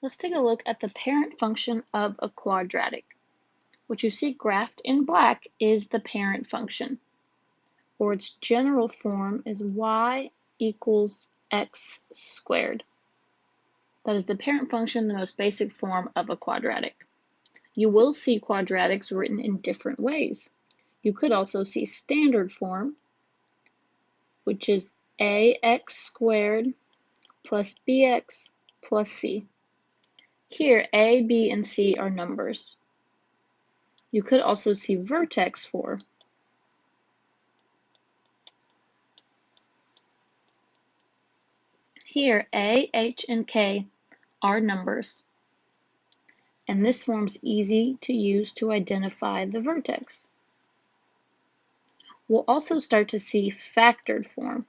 Let's take a look at the parent function of a quadratic. What you see graphed in black is the parent function, or its general form is y equals x squared. That is the parent function, the most basic form of a quadratic. You will see quadratics written in different ways. You could also see standard form, which is ax squared plus bx plus c. Here, a, b, and c are numbers. You could also see vertex form. Here, a, h, and k are numbers, and this form's easy to use to identify the vertex. We'll also start to see factored form.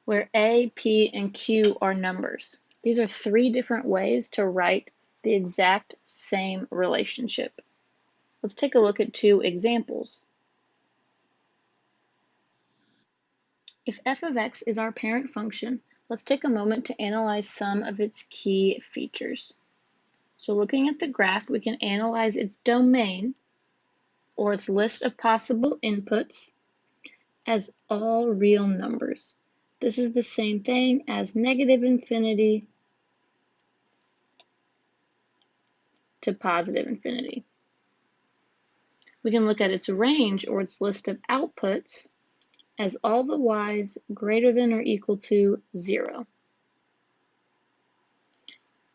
Where A, P, and Q are numbers. These are three different ways to write the exact same relationship. Let's take a look at two examples. If f of x is our parent function, let's take a moment to analyze some of its key features. So looking at the graph, we can analyze its domain, or its list of possible inputs, as all real numbers. This is the same thing as negative infinity to positive infinity. We can look at its range, or its list of outputs, as all the y's greater than or equal to 0.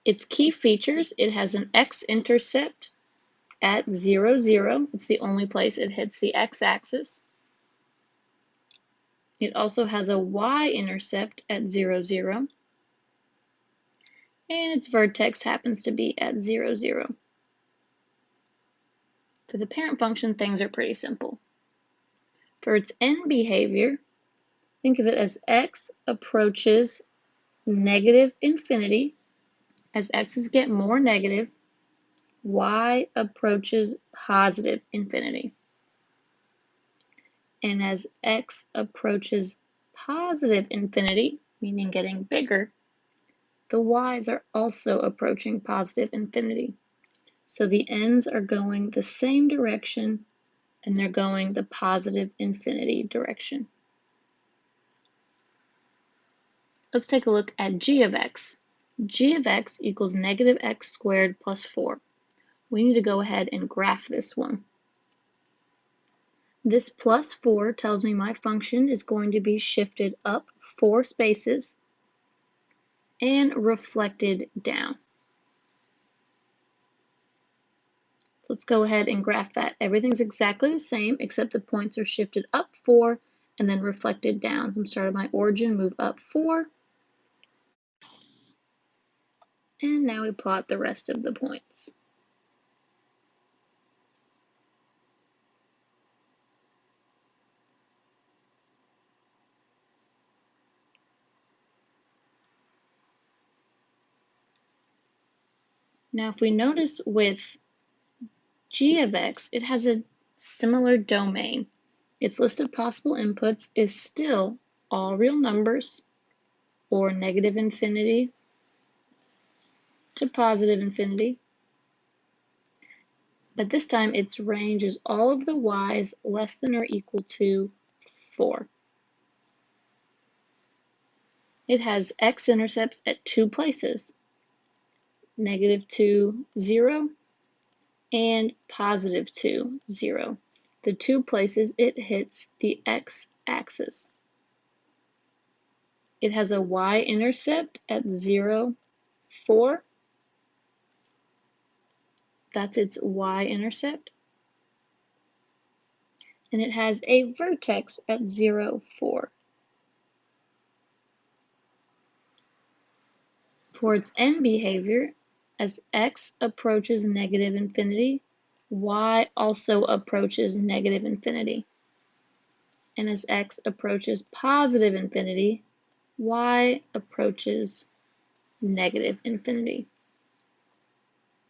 Its key features, it has an x-intercept at 0, 0. It's the only place it hits the x-axis. It also has a y-intercept at 0, 0. And its vertex happens to be at 0, 0. For the parent function, things are pretty simple. For its end behavior, think of it as x approaches negative infinity. As x's get more negative, y approaches positive infinity. And as x approaches positive infinity, meaning getting bigger, the y's are also approaching positive infinity. So the ends are going the same direction, and they're going the positive infinity direction. Let's take a look at g of x. G of x equals negative x squared plus 4. We need to go ahead and graph this one. This plus 4 tells me my function is going to be shifted up 4 spaces and reflected down. So let's go ahead and graph that. Everything's exactly the same except the points are shifted up 4 and then reflected down. I'm starting my origin, move up 4, and now we plot the rest of the points. Now if we notice with g of x, it has a similar domain. Its list of possible inputs is still all real numbers, or negative infinity to positive infinity. But this time its range is all of the y's less than or equal to 4. It has x-intercepts at 2 places, negative 2, 0, and positive 2, 0. The 2 places it hits the x-axis. It has a y-intercept at 0, 4. That's its y-intercept. And it has a vertex at 0, 4. For its end behavior, as x approaches negative infinity, y also approaches negative infinity. And as x approaches positive infinity, y approaches negative infinity.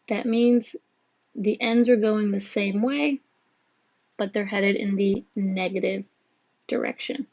That means the ends are going the same way, but they're headed in the negative direction.